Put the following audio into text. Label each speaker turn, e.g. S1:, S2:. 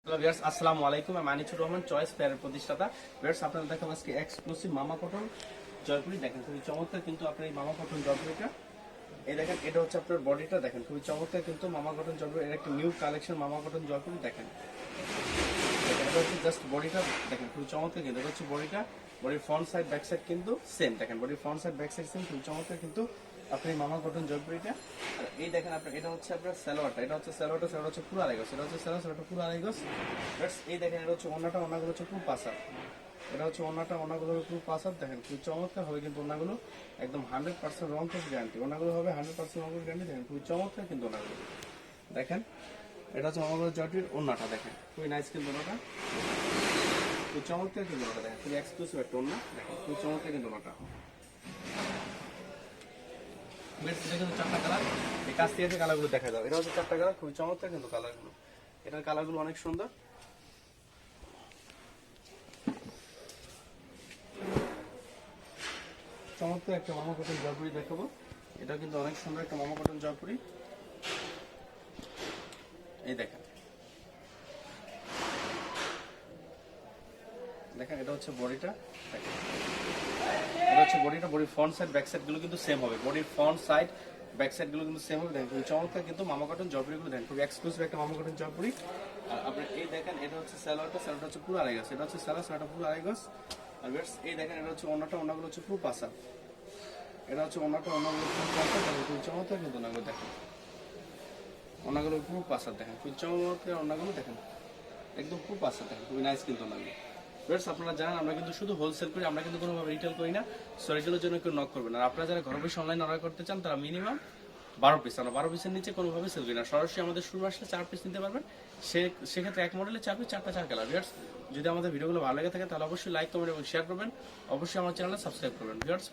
S1: Hello viewers, আসসালামু আলাইকুম। আমি আনিসুর রহমান, চয়েস পেয়ারের প্রতিষ্ঠাতা। ভিউয়ার্স, আপনারা দেখাবো আজকে এক্সক্লুসিভ মামা কটন জয়পুরি। দেখেন খুবই চমৎকার কিন্তু আপনার এই মামা কটন জয়পুরিটা। এই দেখেন, এটা হচ্ছে আপনার বডিটা। দেখেন খুবই চমৎকার কিন্তু মামা কটন জয়পুরি, এর একটা নিউ কালেকশন মামা কটন জয়পুরি। দেখেন এটা হচ্ছে জাস্ট বডিটা। দেখেন খুবই চমৎকার কিন্তু এটা হচ্ছে বডিটা। বডির ফ্রন্ট সাইড ব্যাক সাইড কিন্তু সেম। দেখেন বডির front side back side same, খুবই চমৎকার কিন্তু আপনি মামা কটন জয়পুরিটা। আর এই দেখেন আপনার, এটা হচ্ছে আপনার সালোয়ারটা। এটা হচ্ছে সালোয়ারটা, সালোয়ার হচ্ছে পুরো আড়াই গজ। এটা হচ্ছে সালোয়ারটা পুরো আড়াই গজ। এই দেখেন, এটা হচ্ছে ওন্নাটা, ওন্নাগুলো হচ্ছে পুরো পাসা। এটা হচ্ছে ওন্নাটা, ওন্নাগুলোর পুরো পাসা। দেখেন খুবই চমৎকার হবে কিন্তু ওন্নাগুলো একদম 100% রং কোর্স গ্যারান্টি। ওন্নাগুলো হবে 100% রং কোর্স গ্যারান্টি। দেখেন খুবই চমৎকার কিন্তু ওন্নাগুলো। দেখেন এটা হচ্ছে মামা কটন জয়পুরির ওন্নাটা। দেখেন খুবই নাইস কিন্তু ওন্নাটা, খুবই চমৎকার কিন্তু ওন্নাটা। দেখেন খুবই এক্সক্লুসিভ একটা ওন্না। দেখেন খুবই চমৎকার কিন্তু ওন্নাটা। এটা কিন্তু চারটা কালার, এই কাছ থেকে কালারগুলো দেখা যাবে। এটা হচ্ছে চারটা কালার, খুবই চমৎকার কিন্তু কালারগুলো। এটার কালারগুলো অনেক সুন্দর। চমৎকার একটা মামা কটন জয়পুরি দেখাবো। এটা কিন্তু অনেক সুন্দর একটা মামা কটন জয়পুরি। এই দেখেন, দেখেন এটা হচ্ছে বডিটা। দেখেন এটা হচ্ছে বডিটা। বডির ফ্রন্ট সাইড ব্যাক সাইড গুলো কিন্তু সেম হবে। বডির ফ্রন্ট সাইড ব্যাক সাইড গুলো কিন্তু সেম হবে। দেখেন খুবই চমৎকার কিন্তু মামা কটন জয়পুরি গুলো। দেখেন খুবই এক্সক্লুসিভ একটা মামা কটন জয়পুরি। আর আপনার এই দেখেন, এটা হচ্ছে সালোয়ারটা, সালোয়ারটা হচ্ছে পুরো আড়াই গজ। এটা হচ্ছে সালোয়ার, সালোয়ারটা পুরো আড়াই গজ। আর এই দেখেন, এটা হচ্ছে ওন্নাটা, ওন্নাগুলো হচ্ছে পুরো পাসা। এটা হচ্ছে ওন্নাটা, ওন্নাগুলো পুরো পাসা। দেখেন খুবই চমৎকার কিন্তু ওন্নাগুলো। দেখেন ওন্নাগুলো পুরো পাসা। দেখেন খুবই চমৎকার ওন্নাগুলো। দেখেন একদম খুব পাসা। দেখেন খুবই নাইস কিন্তু ওন্নাগুলো। ভিউয়ার্স, আপনারা জানেন আমরা কিন্তু শুধু হোলসেল করি, আমরা কিন্তু কোনোভাবে রিটেল করি না। সো রিটেলের জন্য কেউ নক করবেন। আর আপনারা যারা ঘরে বসে অনলাইন অর্ডার করতে চান তারা মিনিমাম 12 পিস, আমরা 12 পিসের নিচে কোনোভাবে সেল করি না। সরাসরি আমাদের শুরু আসলে 4 পিস নিতে পারবেন। সেক্ষেত্রে এক মডেলে 4 পিস, 4টা 4 কালার। ভিউয়ার্স, যদি আমাদের ভিডিওগুলো ভালো লেগে থাকে তাহলে অবশ্যই লাইক, কমেন্ট এবং শেয়ার করবেন। অবশ্যই আমার চ্যানেলে সাবস্ক্রাইব করবেন। ভিউয়ার্স,